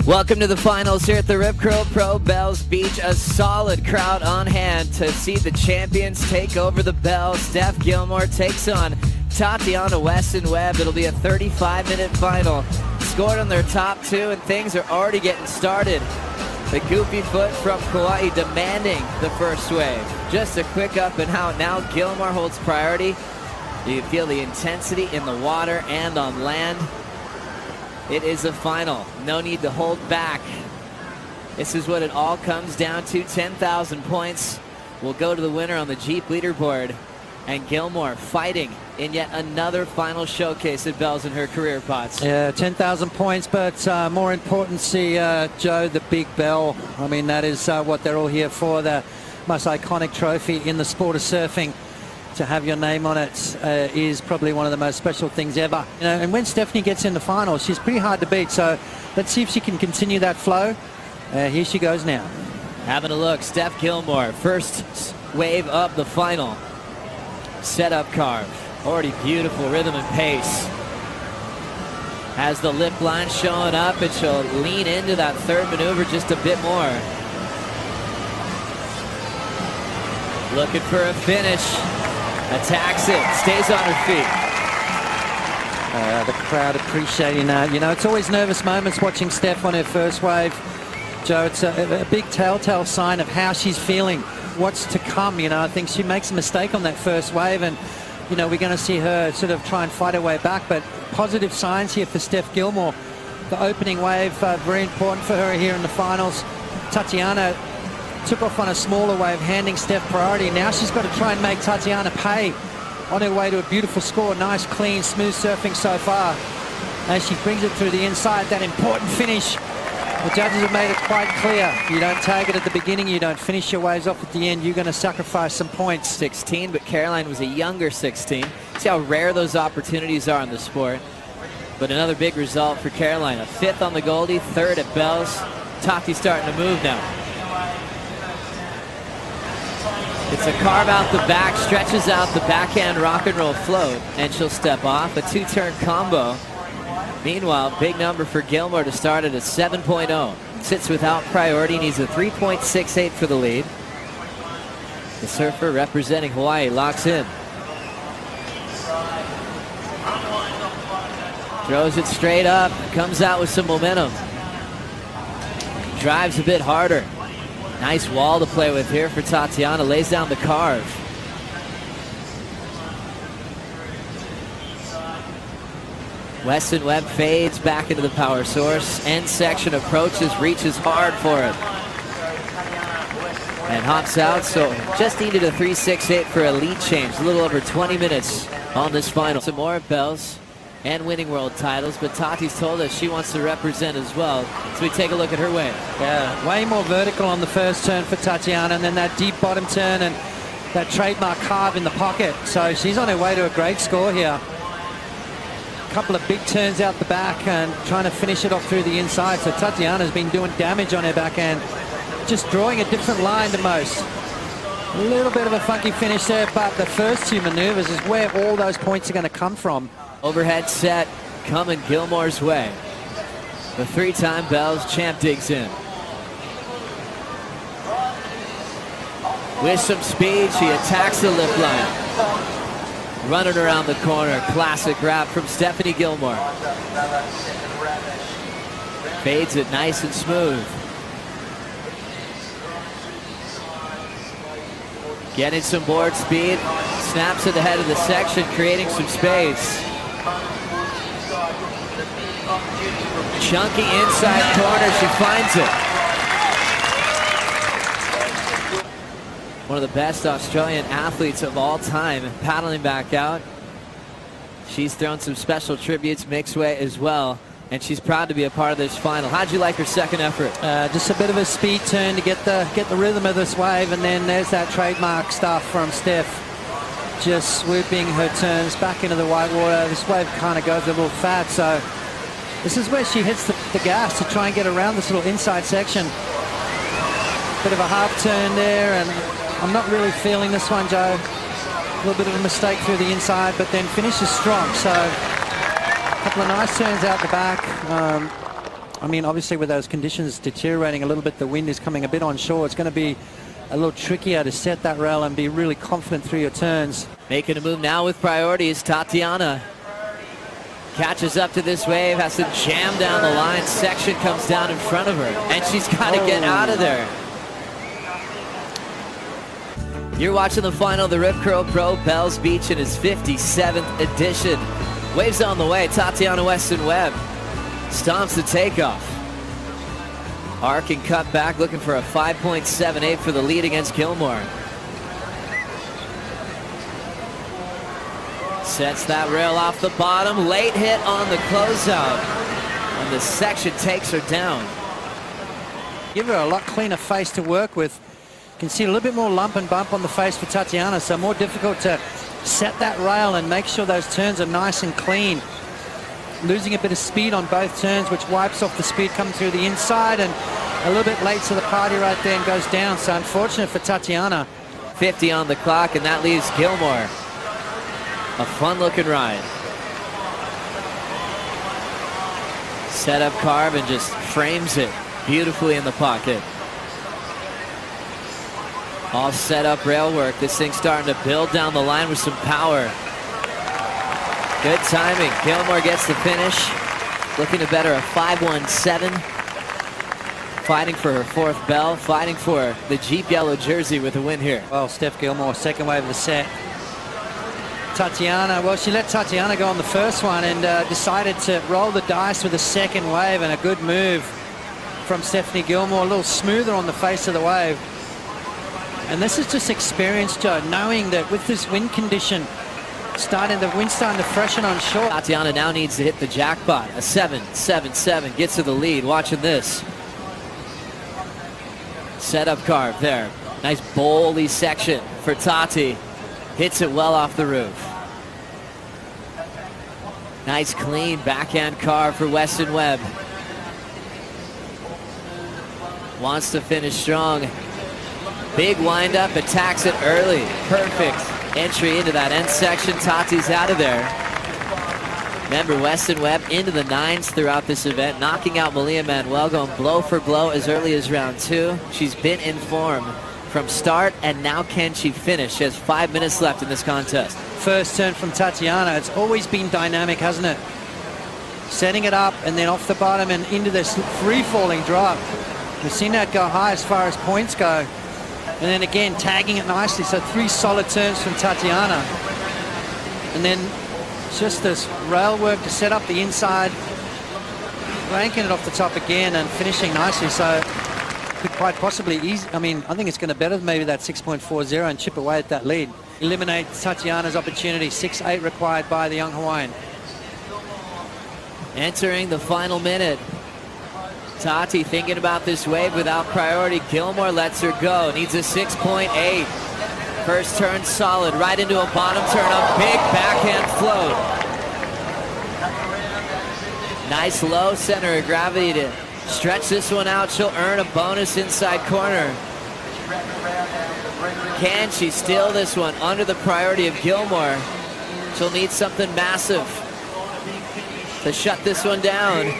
Welcome to the finals here at the Rip Curl Pro Bells Beach. A solid crowd on hand to see the champions take over the bells. Steph Gilmore takes on Tatiana, Weston, Webb. It'll be a 35-minute final. Scored on their top two, and things are already getting started. The goofy foot from Kauai demanding the first wave. Just a quick up and out. Now Gilmore holds priority. You feel the intensity in the water and on land. It is a final. No need to hold back. This is what it all comes down to. 10,000 points will go to the winner on the Jeep leaderboard. And Gilmore fighting in yet another final showcase at Bells in her career, Potts. Yeah, 10,000 points, but more important, see, Joe, the big bell. I mean, that is what they're all here for, the most iconic trophy in the sport of surfing. To have your name on it is probably one of the most special things ever. You know, and when Stephanie gets in the final, she's pretty hard to beat. So let's see if she can continue that flow. Here she goes now. Having a look, Steph Gilmore, first wave of the final. Setup carve, already beautiful rhythm and pace. Has the lip line showing up, and she'll lean into that third maneuver just a bit more. Looking for a finish. Attacks it, stays on her feet. The crowd appreciating that. You know, it's always nervous moments watching Steph on her first wave. Joe, it's a big telltale sign of how she's feeling, what's to come. You know, I think she makes a mistake on that first wave, and, you know, we're going to see her sort of try and fight her way back. But positive signs here for Steph Gilmore. The opening wave, very important for her here in the finals. Tatiana took off on a smaller wave, handing Steph priority. Now she's got to try and make Tatiana pay on her way to a beautiful score. Nice, clean, smooth surfing so far. As she brings it through the inside, that important finish. The judges have made it quite clear. You don't tag it at the beginning, you don't finish your waves off at the end, you're going to sacrifice some points. 16, but Caroline was a younger 16. See how rare those opportunities are in the sport. But another big result for Caroline. A fifth on the Goldie, third at Bells. Tati starting to move now. It's a carve out the back, stretches out the backhand rock and roll float, and she'll step off. A two-turn combo. Meanwhile, big number for Gilmore to start at a 7.0. Sits without priority, needs a 3.68 for the lead. The surfer representing Hawaii locks in. Throws it straight up, comes out with some momentum. Drives a bit harder. Nice wall to play with here for Tatiana. Lays down the carve. Weston Webb fades back into the power source. End section approaches, reaches hard for it. And hops out, so just needed a 3.68 for a lead change. A little over 20 minutes on this final. Some more bells and winning world titles, but Tati's told us she wants to represent as well. So we take a look at her wave. Yeah, way more vertical on the first turn for Tatiana, and then that deep bottom turn and that trademark carve in the pocket. So she's on her way to a great score here. A couple of big turns out the back and trying to finish it off through the inside. So Tatiana's been doing damage on her backhand, just drawing a different line to most. A little bit of a funky finish there, but the first two maneuvers is where all those points are going to come from. Overhead set coming Gilmore's way. The three-time Bells champ digs in. With some speed, she attacks the lip line. Running around the corner, classic wrap from Stephanie Gilmore. Fades it nice and smooth. Getting some board speed, snaps at the head of the section, creating some space. Chunky inside corner, she finds it. One of the best Australian athletes of all time, paddling back out. She's thrown some special tributes mixed way as well, and she's proud to be a part of this final. How'd you like her second effort? Just a bit of a speed turn to get the rhythm of this wave, and then there's that trademark stuff from Steph. Just swooping her turns back into the white water. This wave kind of goes a little fat, so this is where she hits the gas to try and get around this little inside section. Bit of a half turn there, and I'm not really feeling this one, Joe. A little bit of a mistake through the inside, but then finishes strong. So a couple of nice turns out the back. I mean, obviously with those conditions deteriorating a little bit, the wind is coming a bit onshore. It's going to be a little trickier to set that rail and be really confident through your turns. Making a move now with priority is Tatiana. Catches up to this wave, has to jam down the line. Section comes down in front of her, and she's got to get out of there. You're watching the final of the Rip Curl Pro Bells Beach in its 57th edition. Waves on the way. Tatiana Weston Webb stomps the takeoff. Arc and cut back, looking for a 5.78 for the lead against Gilmore. Sets that rail off the bottom. Late hit on the closeout. And the section takes her down. Give her a lot cleaner face to work with. You can see a little bit more lump and bump on the face for Tatiana, so more difficult to set that rail and make sure those turns are nice and clean. Losing a bit of speed on both turns, which wipes off the speed coming through the inside, and a little bit late to the party right there and goes down. So unfortunate for Tatiana. 50 on the clock, and that leaves Gilmore. A fun-looking ride. Set up carve and just frames it beautifully in the pocket. All set up rail work. This thing's starting to build down the line with some power. Good timing. Gilmore gets the finish. Looking to better a 5.17. Fighting for her fourth bell. Fighting for the Jeep yellow jersey with a win here. Well, Steph Gilmore, second wave of the set. Tatiana, well, she let Tatiana go on the first one and decided to roll the dice with a second wave, and a good move from Stephanie Gilmore. A little smoother on the face of the wave. And this is just experience, Joe, knowing that with this wind condition, the wind's starting to freshen on shore. Tatiana now needs to hit the jackpot. A 7.77 gets to the lead. Watching this. Set up carve there. Nice bowly section for Tati. Hits it well off the roof. Nice clean backhand carve for Weston Webb. Wants to finish strong. Big windup, attacks it early. Perfect entry into that end section. Tati's out of there. Remember, Weston Webb into the 9s throughout this event, knocking out Malia Manuel, going blow for blow as early as round 2. She's been in form from start, and now can she finish? She has 5 minutes left in this contest. First turn from Tatiana. It's always been dynamic, hasn't it? Setting it up and then off the bottom and into this free-falling drop. We've seen that go high as far as points go. And then again, tagging it nicely. So 3 solid turns from Tatiana. And then just this rail work to set up the inside. Ranking it off the top again and finishing nicely. So could quite possibly easy. I mean, I think it's going to better maybe that 6.40 and chip away at that lead. Eliminate Tatiana's opportunity. 6.8 required by the young Hawaiian. Entering the final minute. Tati thinking about this wave without priority. Gilmore lets her go. Needs a 6.8. First turn solid. Right into a bottom turn. A big backhand float. Nice low center of gravity to stretch this one out. She'll earn a bonus inside corner. Can she steal this one under the priority of Gilmore? She'll need something massive to shut this one down.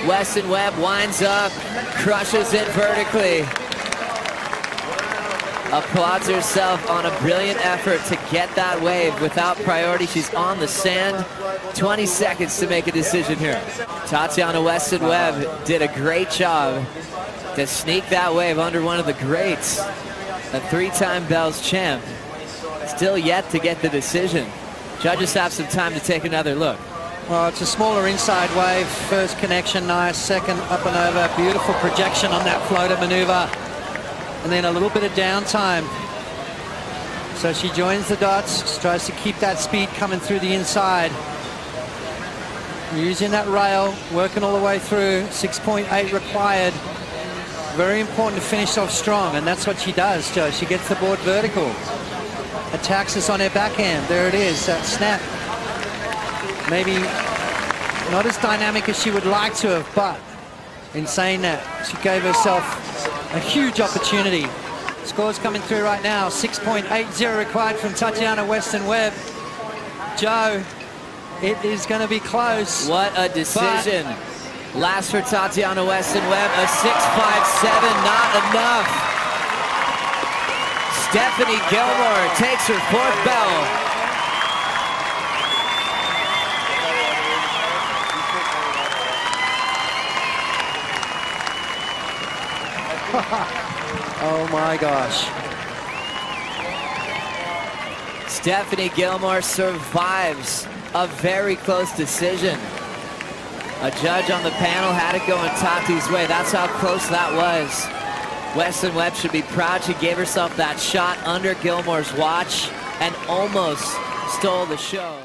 Weston Webb winds up, crushes it vertically. Applauds herself on a brilliant effort to get that wave without priority. She's on the sand. 20 seconds to make a decision here. Tatiana Weston Webb did a great job to sneak that wave under one of the greats, a 3-time Bells champ. Still yet to get the decision. Judges have some time to take another look. Well, it's a smaller inside wave. First connection, nice. Second, up and over. Beautiful projection on that floater maneuver. And then a little bit of downtime. So she joins the dots, tries to keep that speed coming through the inside. Using that rail, working all the way through. 6.8 required. Very important to finish off strong, and that's what she does, Joe. She gets the board vertical. Attacks us on her backhand. There it is, that snap. Maybe not as dynamic as she would like to have, but in saying that, she gave herself a huge opportunity. Scores coming through right now. 6.80 required from Tatiana Weston Webb. Joe, it is going to be close. What a decision. Last for Tatiana Weston Webb, a 6.57, not enough. Stephanie Gilmore takes her 4th bell. Oh my gosh. Stephanie Gilmore survives a very close decision. A judge on the panel had it going Tati's way. That's how close that was. Weston Webb should be proud. She gave herself that shot under Gilmore's watch and almost stole the show.